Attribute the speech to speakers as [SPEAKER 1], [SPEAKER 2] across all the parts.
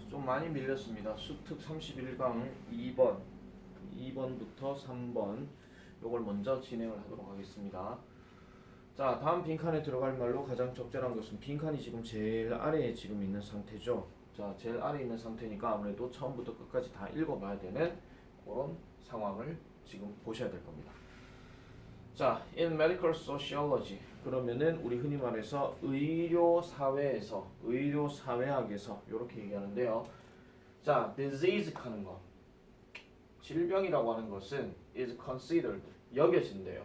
[SPEAKER 1] 좀 많이 밀렸습니다. 수특 31강 2번부터 3번 요걸 먼저 진행을 하도록 하겠습니다. 자, 다음 빈칸에 들어갈 말로 가장 적절한 것은 빈칸이 지금 제일 아래에 지금 있는 상태죠. 자, 제일 아래에 있는 상태니까 아무래도 처음부터 끝까지 다 읽어봐야 되는 그런 상황을 지금 보셔야 될 겁니다. 자, in medical sociology 그러면은 우리 흔히 말해서 의료 사회학에서 이렇게 얘기하는데요. 자, disease 하는 거, 질병이라고 하는 것은 is considered 여겨진대요.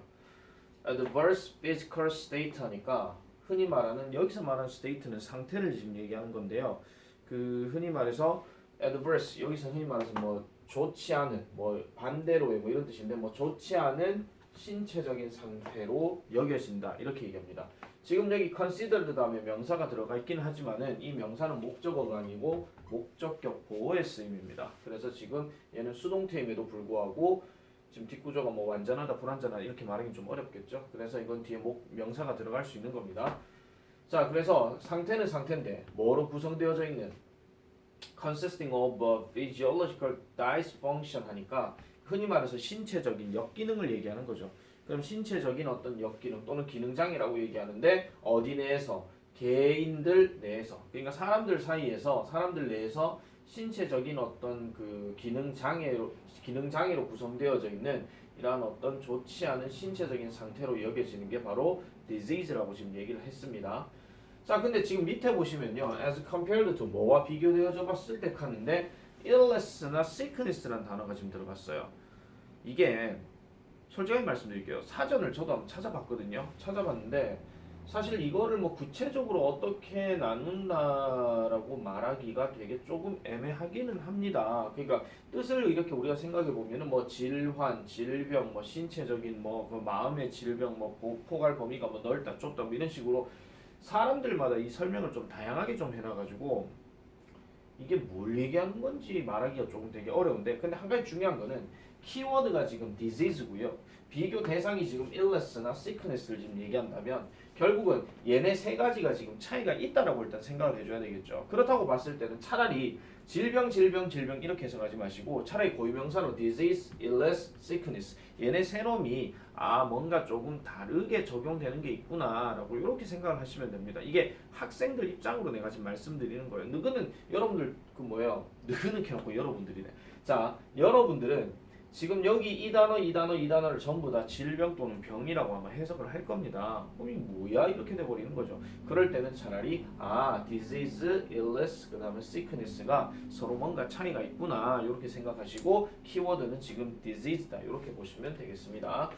[SPEAKER 1] adverse physical state 하니까 흔히 말하는 여기서 말하는 state는 상태를 지금 얘기하는 건데요. 그 흔히 말해서 adverse 여기서 흔히 말해서 뭐 좋지 않은 뭐 반대로의 뭐 이런 뜻인데 뭐 좋지 않은 신체적인 상태로 여겨진다 이렇게 얘기합니다. 지금 여기 considered 다음에 명사가 들어가 있긴 하지만은 이 명사는 목적어가 아니고 목적격 보어의 쓰임입니다. 그래서 지금 얘는 수동태임에도 불구하고 지금 뒷구조가 뭐 완전하다 불완전하다 이렇게 말하기 좀 어렵겠죠. 그래서 이건 뒤에 명사가 들어갈 수 있는 겁니다. 자, 그래서 상태는 상태인데 뭐로 구성되어져 있는 consisting of a physiological dysfunction 하니까 흔히 말해서 신체적인 역기능을 얘기하는 거죠. 그럼 신체적인 어떤 역기능 또는 기능장애라고 얘기하는데 어디 내에서? 개인들 내에서. 그러니까 사람들 내에서 신체적인 어떤 그 기능장애로 구성되어져 있는 이러한 어떤 좋지 않은 신체적인 상태로 여겨지는 게 바로 disease라고 지금 얘기를 했습니다. 자, 근데 지금 밑에 보시면요, as compared to 뭐와 비교되어져 봤을 때 하는데 illness나 sickness라는 단어가 지금 들어갔어요. 이게 솔직하게 말씀드릴게요. 사전을 저도 한번 찾아봤거든요. 찾아봤는데 사실 이거를 뭐 구체적으로 어떻게 나눈다라고 말하기가 되게 조금 애매하기는 합니다. 그러니까 뜻을 이렇게 우리가 생각해 보면은 뭐 질환, 질병, 뭐 신체적인 뭐 그 마음의 질병, 뭐 포괄 범위가 뭐 넓다, 좁다 뭐 이런 식으로 사람들마다 이 설명을 좀 다양하게 좀 해놔가지고 이게 뭘 얘기하는 건지 말하기가 조금 되게 어려운데 근데 한 가지 중요한 거는 키워드가 지금 disease고요. 비교 대상이 지금 illness나 sickness를 지금 얘기한다면 결국은 얘네 세 가지가 지금 차이가 있다라고 일단 생각을 해줘야 되겠죠. 그렇다고 봤을 때는 차라리 질병 이렇게 해석하지 마시고 차라리 고유명사로 disease, illness, sickness 얘네 세 놈이 뭔가 조금 다르게 적용되는 게 있구나라고 이렇게 생각을 하시면 됩니다. 이게 학생들 입장으로 내가 지금 말씀드리는 거예요. 누구는 여러분들 누구는 켜놓고 여러분들이네. 자, 여러분들은 지금 여기 이 단어를 전부 다 질병 또는 병이라고 아마 해석을 할 겁니다. 그럼 이게 뭐야? 이렇게 돼버리는 거죠. 그럴 때는 차라리 disease, illness, 그 다음에 sickness가 서로 뭔가 차이가 있구나 이렇게 생각하시고 키워드는 지금 disease다 이렇게 보시면 되겠습니다.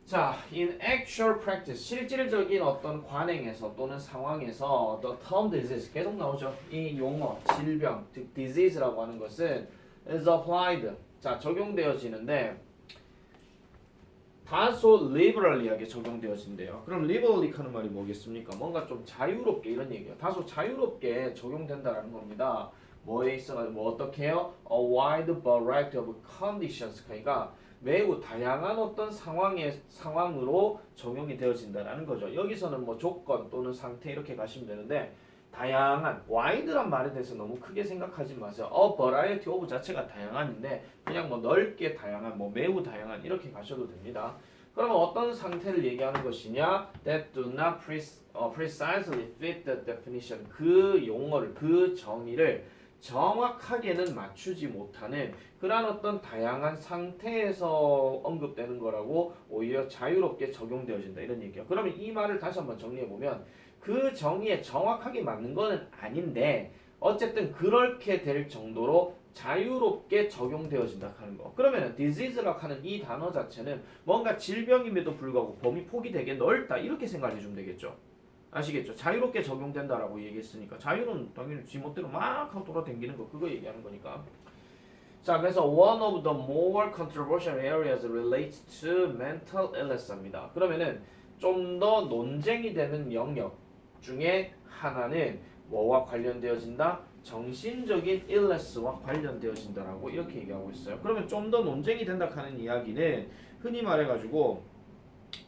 [SPEAKER 1] 자, in actual practice, 실질적인 어떤 관행에서 또는 상황에서 the term disease 계속 나오죠. 이 용어, 질병, 즉 disease라고 하는 것은 is applied. 자, 적용되어지는데 다소 liberally하게 적용되어진대요. 그럼 liberally 하는 말이 뭐겠습니까? 뭔가 좀 자유롭게 이런 얘기예요. 다소 자유롭게 적용된다라는 겁니다. 뭐에 있어가지고 뭐 어떻게 해요? A wide variety of conditions. 그러니까 매우 다양한 어떤 상황으로 적용이 되어진다라는 거죠. 여기서는 뭐 조건 또는 상태 이렇게 가시면 되는데 다양한, wide란 말에 대해서 너무 크게 생각하지 마세요. variety of 자체가 다양한인데 그냥 뭐 넓게 다양한, 뭐 매우 다양한 이렇게 가셔도 됩니다. 그러면 어떤 상태를 얘기하는 것이냐? That do not precisely fit the definition. 그 용어를, 그 정의를 정확하게는 맞추지 못하는 그러한 어떤 다양한 상태에서 언급되는 거라고 오히려 자유롭게 적용되어진다 이런 얘기예요. 그러면 이 말을 다시 한번 정리해 보면 그 정의에 정확하게 맞는 거는 아닌데 어쨌든 그렇게 될 정도로 자유롭게 적용되어진다 하는 거. 그러면 disease라고 하는 이 단어 자체는 뭔가 질병임에도 불구하고 범위 폭이 되게 넓다 이렇게 생각해 주면 되겠죠. 아시겠죠? 자유롭게 적용된다라고 얘기했으니까 자유는 당연히 지멋대로 막 하고 돌아다니는 거 그거 얘기하는 거니까. 자, 그래서 one of the more controversial areas relates to mental illness입니다. 그러면은 좀 더 논쟁이 되는 영역 중에 하나는 뭐와 관련되어진다? 정신적인 illness와 관련되어진다라고 이렇게 얘기하고 있어요. 그러면 좀 더 논쟁이 된다 하는 이야기는 흔히 말해가지고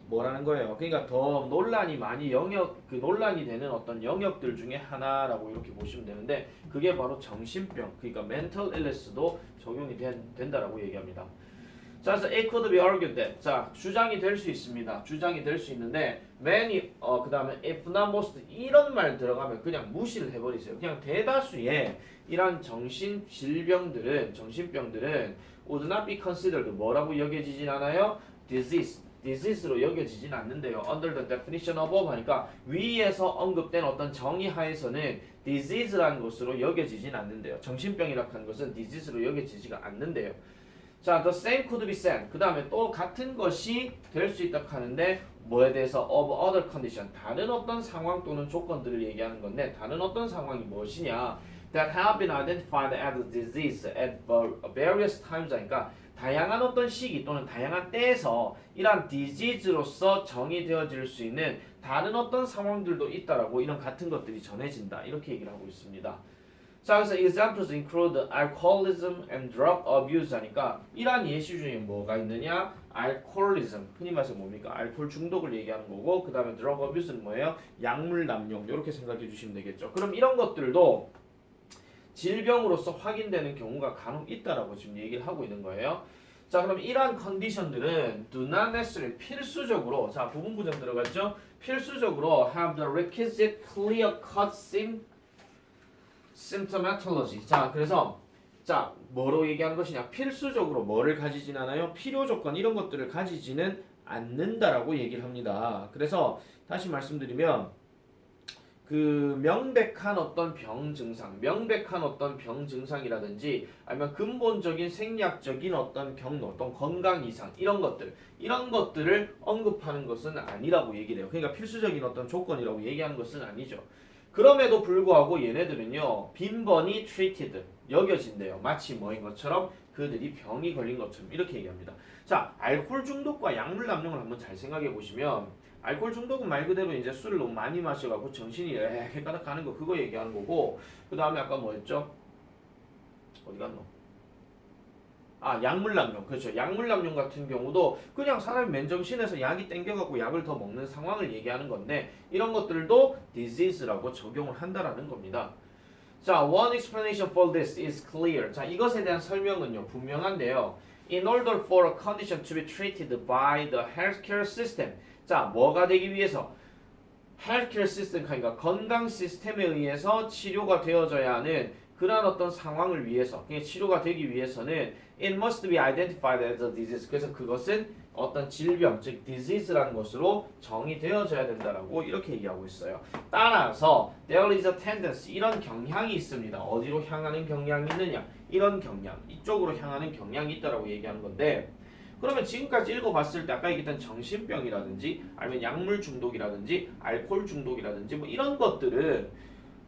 [SPEAKER 1] 뭐라는 거예요? 그러니까 더 논란이 많이 논란이 되는 어떤 영역들 중에 하나라고 이렇게 보시면 되는데 그게 바로 정신병, 그러니까 mental illness도 적용이 된다라고 얘기합니다. 자, 그래서 it could be argued that 자 주장이 될 수 있습니다. 주장이 될 수 있는데 many 그 다음에 if not most 이런 말 들어가면 그냥 무시를 해버리세요. 그냥 대다수의 이런 정신병들은 would not be considered 뭐라고 여겨지진 않아요? disease로 여겨지진 않는데요. under the definition above 하니까 위에서 언급된 어떤 정의 하에서는 disease라는 것으로 여겨지진 않는데요. 정신병이라고 하는 것은 disease로 여겨지지가 않는데요. 자, the same could be said. 그 다음에 또 같은 것이 될 수 있다고 하는데 뭐에 대해서 of other condition. 다른 어떤 상황 또는 조건들을 얘기하는 건데 다른 어떤 상황이 무엇이냐. that have been identified as a disease at various times. 그러니까 다양한 어떤 시기 또는 다양한 때에서 이러한 disease로서 정의되어질 수 있는 다른 어떤 상황들도 있다라고 이런 같은 것들이 전해진다. 이렇게 얘기를 하고 있습니다. 자, 그래서 examples include alcoholism and drug abuse 하니까 이러한 예시 중에 뭐가 있느냐? alcoholism, 흔히 말해서 뭡니까? 알코올 중독을 얘기하는 거고 그 다음에 drug abuse는 뭐예요? 약물 남용 이렇게 생각해 주시면 되겠죠. 그럼 이런 것들도 질병으로서 확인되는 경우가 간혹 있다라고 지금 얘기를 하고 있는 거예요. 자, 그럼 이러한 컨디션들은 do not necessarily 필수적으로 자 부분 부정 들어갔죠? 필수적으로 have the requisite clear-cut symptomatology. 자, 그래서 자 뭐로 얘기하는 것이냐? 필수적으로 뭐를 가지진 않아요? 필요 조건 이런 것들을 가지지는 않는다라고 얘기를 합니다. 그래서 다시 말씀드리면 그 명백한 어떤 병 증상이라든지 아니면 근본적인 생리학적인 어떤 경로, 어떤 건강 이상 이런 것들을 언급하는 것은 아니라고 얘기를 해요. 그러니까 필수적인 어떤 조건이라고 얘기하는 것은 아니죠. 그럼에도 불구하고 얘네들은요 빈번히 treated 여겨진대요. 마치 뭐인 것처럼 그들이 병이 걸린 것처럼 이렇게 얘기합니다. 자, 알코올 중독과 약물 남용을 한번 잘 생각해 보시면 알코올 중독은 말 그대로 이제 술을 너무 많이 마셔갖고 정신이 헷가닥 가는 거 그거 얘기하는 거고 그 다음에 아까 뭐였죠? 어디 갔노? 아, 약물 남용. 그렇죠. 약물 남용 같은 경우도 그냥 사람이 맨정신에서 약이 땡겨갖고 약을 더 먹는 상황을 얘기하는 건데 이런 것들도 disease라고 적용을 한다라는 겁니다. 자, one explanation for this is clear. 자, 이것에 대한 설명은요 분명한데요. In order for a condition to be treated by the healthcare system. 자, 뭐가 되기 위해서? healthcare system, 그러니까 건강 시스템에 의해서 치료가 되어져야 하는 그러한 어떤 상황을 위해서, 치료가 되기 위해서는 it must be identified as a disease. 그래서 그것은 어떤 질병, 즉 disease라는 것으로 정의되어져야 된다라고 이렇게 얘기하고 있어요. 따라서 there is a tendency, 이런 경향이 있습니다. 어디로 향하는 경향이 있느냐? 이런 경향, 이쪽으로 향하는 경향이 있다라고 얘기하는 건데 그러면 지금까지 읽어봤을 때 아까 얘기했던 정신병이라든지 아니면 약물 중독이라든지 알코올 중독이라든지 뭐 이런 것들은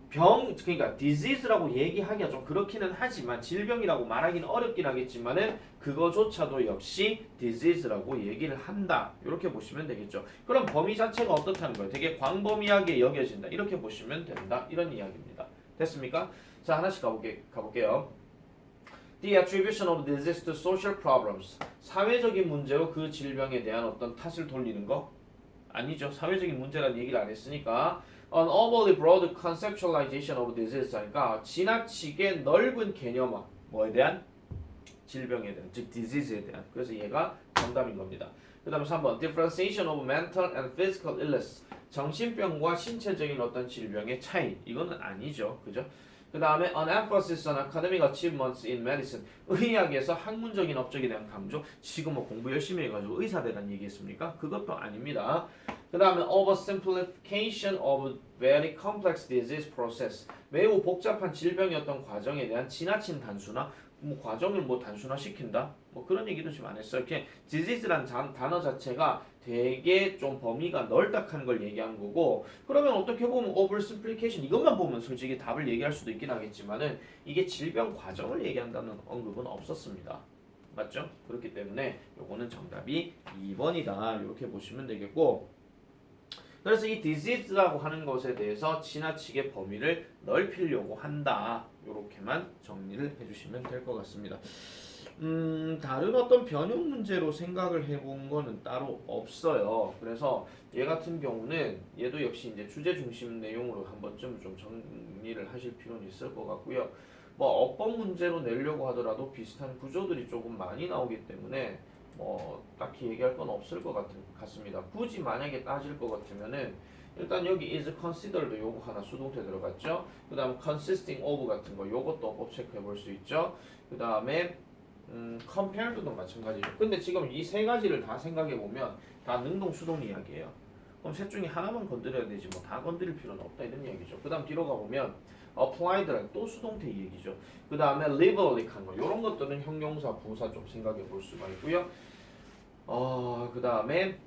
[SPEAKER 1] 그러니까 disease라고 얘기하기가 좀 그렇기는 하지만 질병이라고 말하기는 어렵긴 하겠지만은 그거조차도 역시 disease라고 얘기를 한다. 이렇게 보시면 되겠죠. 그럼 범위 자체가 어떻다는 거예요? 되게 광범위하게 여겨진다. 이렇게 보시면 된다. 이런 이야기입니다. 됐습니까? 자, 하나씩 가볼게요. The attribution of disease to social problems. 사회적인 문제로 그 질병에 대한 어떤 탓을 돌리는 거? 아니죠. 사회적인 문제라는 얘기를 안 했으니까 An overly broad conceptualization of disease 하니까 지나치게 넓은 개념화 뭐에 대한? 질병에 대한, 즉 disease에 대한. 그래서 얘가 정답인 겁니다. 그 다음에 3번 differentiation of mental and physical illness. 정신병과 신체적인 어떤 질병의 차이. 이거는 아니죠. 그죠? 그 다음에 an emphasis on academic achievements in medicine. 의학에서 학문적인 업적에 대한 강조. 지금 뭐 공부 열심히 해가지고 의사 되라는 얘기했습니까? 그것도 아닙니다. 그 다음에 oversimplification of very complex disease process. 매우 복잡한 질병의 어떤 과정에 대한 지나친 단순화. 뭐 과정을 뭐 단순화시킨다? 뭐 그런 얘기도 좀 안 했어요. 이렇게 disease라는 단어 자체가 되게 좀 범위가 넓다는 걸 얘기하는 거고 그러면 어떻게 보면 oversimplification 이것만 보면 솔직히 답을 얘기할 수도 있긴 하겠지만은 이게 질병 과정을 얘기한다는 언급은 없었습니다. 맞죠? 그렇기 때문에 요거는 정답이 2번이다. 이렇게 보시면 되겠고 그래서 이 disease라고 하는 것에 대해서 지나치게 범위를 넓히려고 한다. 이렇게만 정리를 해주시면 될 것 같습니다. 다른 어떤 변형 문제로 생각을 해본 거는 따로 없어요. 그래서 얘 같은 경우는 얘도 역시 이제 주제 중심 내용으로 한 번쯤 좀 정리를 하실 필요는 있을 것 같고요. 뭐 어법 문제로 내려고 하더라도 비슷한 구조들이 조금 많이 나오기 때문에 뭐 딱히 얘기할 건 없을 것 같습니다. 굳이 만약에 따질 것 같으면은 일단 여기 is considered 요거 하나 수동태 들어갔죠. 그 다음 consisting of 같은 거 요것도 어법 체크해 볼 수 있죠. 그 다음에 compared도 마찬가지죠. 근데 지금 이 세 가지를 다 생각해 보면 다 능동 수동 이야기예요. 그럼 셋 중에 하나만 건드려야 되지 뭐 다 건드릴 필요는 없다 이런 얘기죠. 그 다음 뒤로 가보면 applied라는 또 수동태 얘기죠. 그 다음에 livelik 한 거 이런 것들은 형용사 부사 좀 생각해 볼 수가 있고요. 그 다음에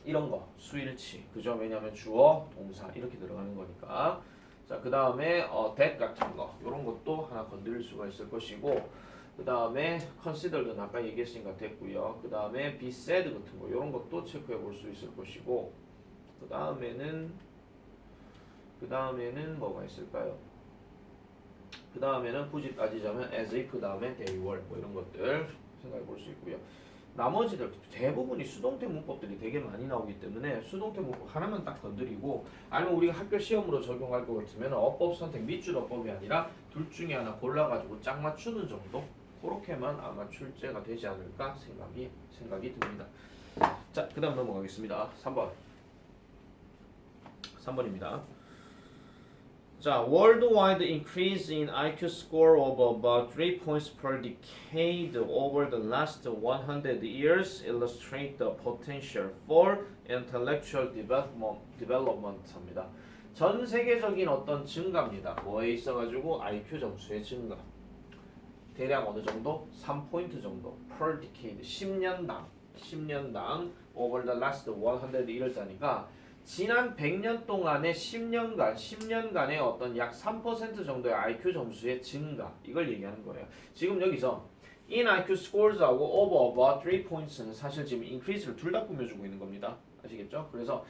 [SPEAKER 1] 이런 거 수일치 그죠? 왜냐하면 주어 동사 이렇게 들어가는 거니까. 자, 그 다음에 that 같은 거 이런 것도 하나 건드릴 수가 있을 것이고, 그 다음에 considered는 아까 얘기했으니까 됐고요. 그 다음에 be said 같은 거 이런 것도 체크해 볼 수 있을 것이고, 그 다음에는 뭐가 있을까요? 그 다음에는 굳이 따지자면 as if 그 다음에 they were 뭐 이런 것들 생각해 볼 수 있고요. 나머지들 대부분이 수동태 문법들이 되게 많이 나오기 때문에 수동태 문법 하나만 딱 건드리고, 아니면 우리가 학교 시험으로 적용할 것 같으면 어법 선택 밑줄 어법이 아니라 둘 중에 하나 골라가지고 짝 맞추는 정도, 그렇게만 아마 출제가 되지 않을까 생각이 듭니다. 자, 그 다음 넘어가겠습니다. 3번입니다. 자, worldwide increase in IQ score of about 3 points per decade over the last 100 years illustrate the potential for intellectual development입니다. 전 세계적인 어떤 증가입니다. 뭐에 있어가지고 IQ 점수의 증가. 대략 어느 정도? 3포인트 정도. per decade. 10년당 over the last 100 years니까 지난 100년 동안의 10년간의 어떤 약 3% 정도의 IQ 점수의 증가, 이걸 얘기하는 거예요. 지금 여기서 in IQ scores하고 over about 3 points는 사실 지금 increase를 둘 다 꾸며주고 있는 겁니다. 아시겠죠? 그래서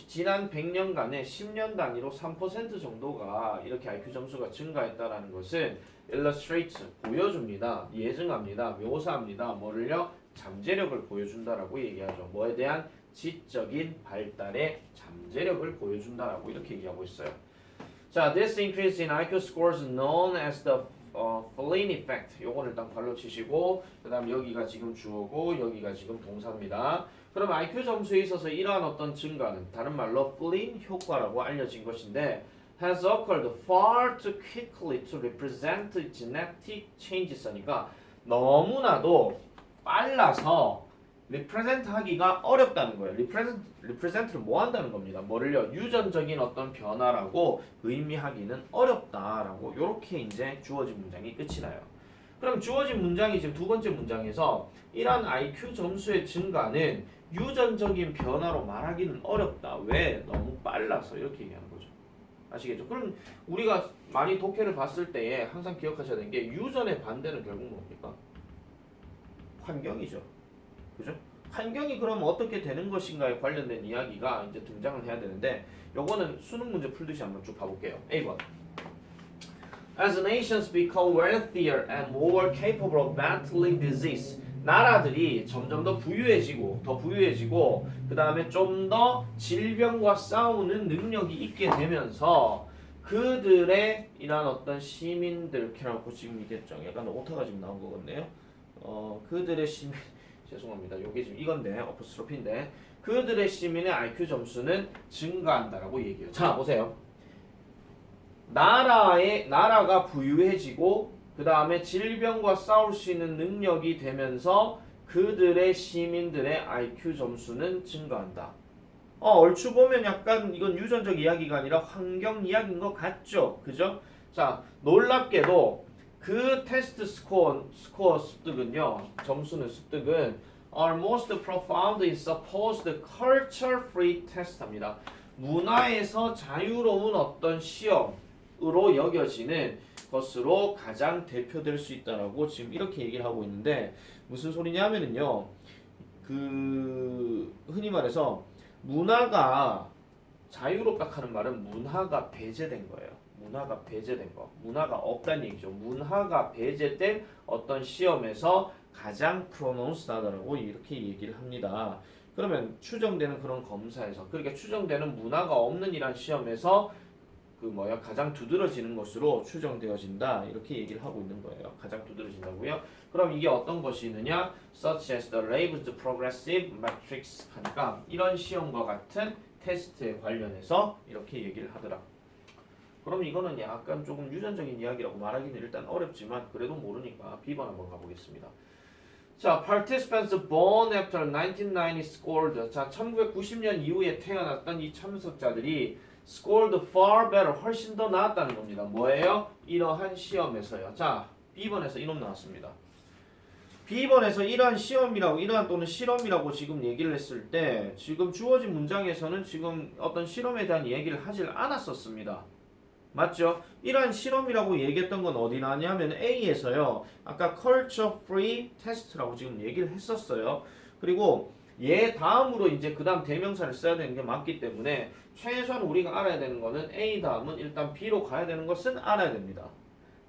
[SPEAKER 1] 지난 100년간의 10년 단위로 3% 정도가 이렇게 IQ 점수가 증가했다라는 것은 illustrate, 보여줍니다. 예증합니다. 묘사합니다. 뭐를요? 잠재력을 보여준다라고 얘기하죠. 뭐에 대한? 지적인 발달의 잠재력을 보여준다라고 이렇게 얘기하고 있어요. 자, this increase in IQ scores known as the Flynn effect. 요거를 일단 발로 치시고, 그다음 여기가 지금 주어고 여기가 지금 동사입니다. 그럼 IQ 점수에 있어서 이러한 어떤 증가는 다른 말로 Flynn 효과라고 알려진 것인데 has occurred far too quickly to represent genetic changes니까 너무나도 빨라서 리프레젠트 하기가 어렵다는 거예요. 리프레젠트를 뭐 한다는 겁니다. 뭐를요? 유전적인 어떤 변화라고 의미하기는 어렵다라고 이렇게 이제 주어진 문장이 끝이 나요. 그럼 주어진 문장이 지금 두 번째 문장에서 이러한 IQ 점수의 증가는 유전적인 변화로 말하기는 어렵다. 왜? 너무 빨라서 이렇게 얘기하는 거죠. 아시겠죠? 그럼 우리가 많이 독해를 봤을 때에 항상 기억하셔야 되는 게 유전의 반대는 결국 뭡니까? 환경이죠. 그죠? 환경이 그럼 어떻게 되는 것인가에 관련된 이야기가 이제 등장을 해야 되는데, 요거는 수능 문제 풀듯이 한번 쭉 봐볼게요. A번. As nations become wealthier and more capable of battling disease, 나라들이 점점 더 부유해지고 그 다음에 좀 더 질병과 싸우는 능력이 있게 되면서 그들의 이런 어떤 시민들, 이라고 지금 있겠죠. 약간 오타가 지금 나온 것 같네요. 그들의 시민, 죄송합니다. 요게 지금 이건데 어퍼스트로피인데, 그들의 시민의 IQ 점수는 증가한다라고 얘기해요. 자, 보세요. 나라가 부유해지고 그 다음에 질병과 싸울 수 있는 능력이 되면서 그들의 시민들의 IQ 점수는 증가한다. 얼추 보면 약간 이건 유전적 이야기가 아니라 환경 이야기인 것 같죠? 그죠? 자, 놀랍게도 그 테스트 스코어 습득은요, 습득은 are most profound in supposed culture-free test입니다. 문화에서 자유로운 어떤 시험으로 여겨지는 것으로 가장 대표될 수 있다라고 지금 이렇게 얘기를 하고 있는데, 무슨 소리냐면은요, 그 흔히 말해서 문화가 자유롭다 하는 말은 문화가 배제된 거예요. 문화가 배제된 거. 문화가 없다는 얘기죠. 문화가 배제된 어떤 시험에서 가장 프로노운스하다라고 이렇게 얘기를 합니다. 그러면 추정되는 그런 검사에서 그러니까 추정되는 문화가 없는 이란 시험에서 가장 두드러지는 것으로 추정되어진다 이렇게 얘기를 하고 있는 거예요. 가장 두드러진다고요. 그럼 이게 어떤 것이 있느냐? Such as the labeled progressive matrix 하니까 이런 시험과 같은 테스트에 관련해서 이렇게 얘기를 하더라. 그럼 이거는 약간 조금 유전적인 이야기라고 말하기는 일단 어렵지만 그래도 모르니까 B번 한번 가보겠습니다. 자, participants born after 1990 scored. 자, 1990년 이후에 태어났던 이 참석자들이 scored far better. 훨씬 더 나았다는 겁니다. 뭐예요? 이러한 시험에서요. 자, B번에서 이놈 나왔습니다. B번에서 이러한 시험이라고, 이러한 또는 실험이라고 지금 얘기를 했을 때 지금 주어진 문장에서는 지금 어떤 실험에 대한 얘기를 하질 않았었습니다. 맞죠? 이러한 실험이라고 얘기했던 건 어디 나왔냐면 A에서요. 아까 culture free test라고 지금 얘기를 했었어요. 그리고 얘 다음으로 이제 그 다음 대명사를 써야 되는 게 맞기 때문에 최소한 우리가 알아야 되는 거는 A 다음은 일단 B로 가야 되는 것은 알아야 됩니다.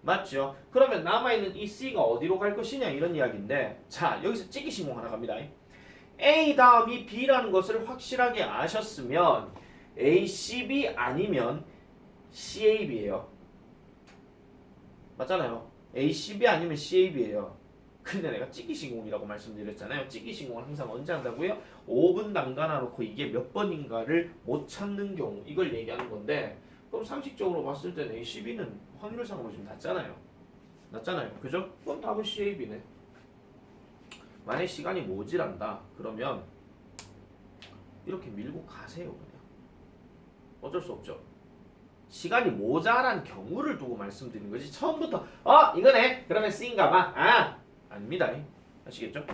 [SPEAKER 1] 맞죠? 그러면 남아있는 이 C가 어디로 갈 것이냐 이런 이야기인데 자 여기서 찍기 신공 하나 갑니다. A 다음이 B라는 것을 확실하게 아셨으면 A, C, B 아니면 CAB예요. 맞잖아요. ACB 아니면 CAB예요. 근데 내가 찍기 신공이라고 말씀드렸잖아요. 찍기 신공을 항상 언제 한다고요? 5분 담가놔놓고 이게 몇 번인가를 못 찾는 경우 이걸 얘기하는 건데 그럼 상식적으로 봤을 때는 ACB는 확률상으로 지금 낮잖아요. 그죠? 그럼 답은 CAB네. 만약 시간이 모자란다 그러면 이렇게 밀고 가세요. 그냥 어쩔 수 없죠. 시간이 모자란 경우를 두고 말씀드리는 거지 처음부터 이거네 그러면 C인가봐 아닙니다. 아시겠죠?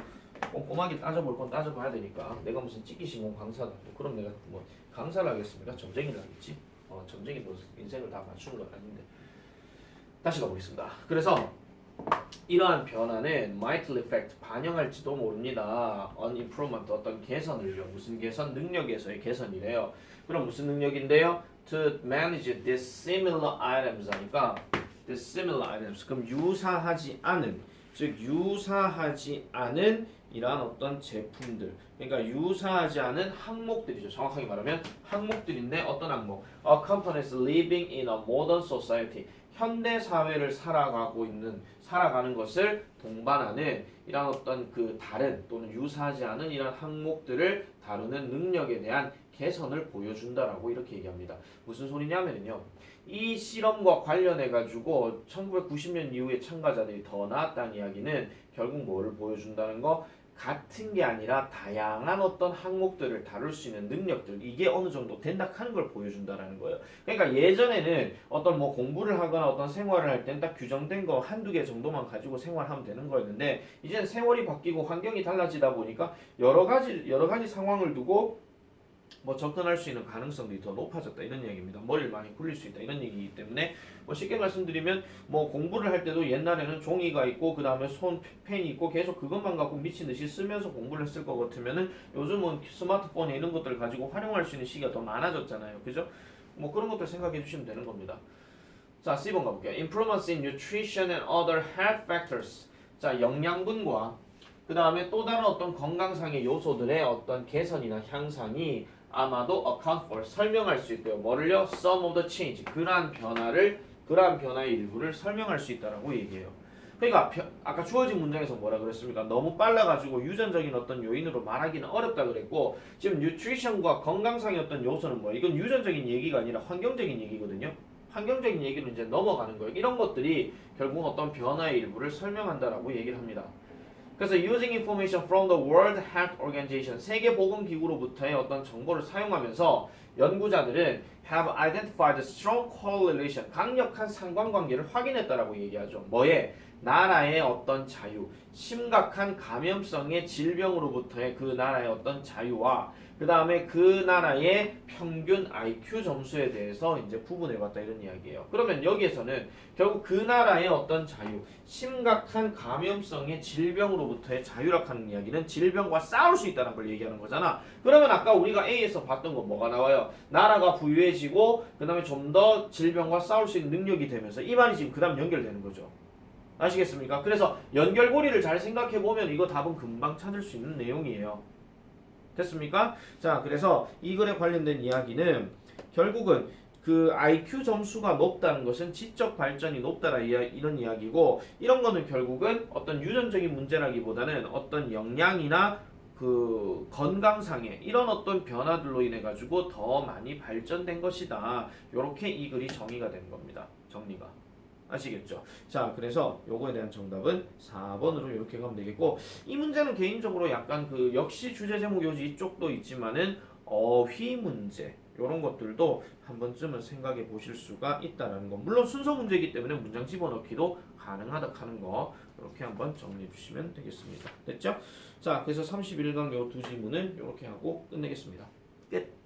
[SPEAKER 1] 꼼꼼하게 따져볼 건 따져봐야 되니까 내가 무슨 찍기 신공 강사다 그럼 내가 뭐 강사를 하겠습니까? 점쟁이를 하겠지. 점쟁이 뭐 인생을 다 맞추는 건 아닌데 다시 가보겠습니다. 그래서 이러한 변화는 might reflect 반영할지도 모릅니다. on improvement 어떤 개선을요. 무슨 개선? 능력에서의 개선이래요. 그럼 무슨 능력인데요? To manage dissimilar items 하니까 dissimilar items 그럼 유사하지 않은 즉 유사하지 않은 이러한 어떤 제품들 그러니까 유사하지 않은 항목들이죠. 정확하게 말하면 항목들인데 어떤 항목? A companies living in a modern society 현대 사회를 살아가는 것을 동반하는 이런 어떤 그 다른 또는 유사하지 않은 이런 항목들을 다루는 능력에 대한 개선을 보여준다라고 이렇게 얘기합니다. 무슨 소리냐면요. 이 실험과 관련해 가지고 1990년 이후에 참가자들이 더 나았다는 이야기는 결국 뭐를 보여준다는 거? 같은 게 아니라 다양한 어떤 항목들을 다룰 수 있는 능력들 이게 어느 정도 된다 하는 걸 보여준다라는 거예요. 그러니까 예전에는 어떤 뭐 공부를 하거나 어떤 생활을 할 땐 딱 규정된 거 한두 개 정도만 가지고 생활하면 되는 거였는데 이제는 세월이 바뀌고 환경이 달라지다 보니까 여러 가지 상황을 두고 뭐 접근할 수 있는 가능성이 더 높아졌다 이런 얘기입니다. 머리를 많이 굴릴 수 있다 이런 얘기이기 때문에 뭐 쉽게 말씀드리면 뭐 공부를 할 때도 옛날에는 종이가 있고 그 다음에 펜이 있고 계속 그것만 갖고 미친 듯이 쓰면서 공부를 했을 것 같으면은 요즘은 스마트폰에 이런 것들을 가지고 활용할 수 있는 시기가 더 많아졌잖아요. 그죠? 뭐 그런 것들 생각해 주시면 되는 겁니다. 자, C번 가볼게요. Improvements in nutrition and other health factors. 자, 영양분과 그 다음에 또 다른 어떤 건강상의 요소들의 어떤 개선이나 향상이 아마도 account for 설명할 수 있대요. 뭐를요? Some of the change 그러한 변화의 일부를 설명할 수 있다라고 얘기해요. 그러니까 아까 주어진 문장에서 뭐라 그랬습니까? 너무 빨라가지고 유전적인 어떤 요인으로 말하기는 어렵다 그랬고 지금 nutrition과 건강상의 어떤 요소는 뭐야? 이건 유전적인 얘기가 아니라 환경적인 얘기거든요. 환경적인 얘기로 이제 넘어가는 거예요. 이런 것들이 결국 어떤 변화의 일부를 설명한다라고 얘기를 합니다. 그래서 using information from the World Health Organization 세계보건기구로부터의 어떤 정보를 사용하면서 연구자들은 have identified strong correlation 강력한 상관관계를 확인했다라고 얘기하죠. 뭐에? 나라의 어떤 자유, 심각한 감염성의 질병으로부터의 그 나라의 어떤 자유와 그 다음에 그 나라의 평균 IQ 점수에 대해서 이제 구분해봤다 이런 이야기예요. 그러면 여기에서는 결국 그 나라의 어떤 자유, 심각한 감염성의 질병으로부터의 자유라고 하는 이야기는 질병과 싸울 수 있다는 걸 얘기하는 거잖아. 그러면 아까 우리가 A에서 봤던 건 뭐가 나와요? 거예요. 나라가 부유해지고 그다음에 좀 더 질병과 싸울 수 있는 능력이 되면서 이 말이 지금 그다음 연결되는 거죠. 아시겠습니까? 그래서 연결고리를 잘 생각해 보면 이거 답은 금방 찾을 수 있는 내용이에요. 됐습니까? 자, 그래서 이 글에 관련된 이야기는 결국은 그 IQ 점수가 높다는 것은 지적 발전이 높다라 이런 이야기고, 이런 거는 결국은 어떤 유전적인 문제라기보다는 어떤 역량이나 그 건강상의 이런 어떤 변화들로 인해 가지고 더 많이 발전된 것이다. 요렇게 이 글이 정의가 되는 겁니다. 정리가. 아시겠죠? 자, 그래서 요거에 대한 정답은 4번으로 이렇게 가면 되겠고, 이 문제는 개인적으로 약간 그 역시 주제 제목 요지 이쪽도 있지만은 어휘 문제 요런 것들도 한 번쯤은 생각해 보실 수가 있다라는 거. 물론 순서 문제이기 때문에 문장 집어넣기도 가능하다 하는 거 이렇게 한번 정리해 주시면 되겠습니다. 됐죠? 자, 그래서 31강 요 두 지문을 이렇게 하고 끝내겠습니다. 끝.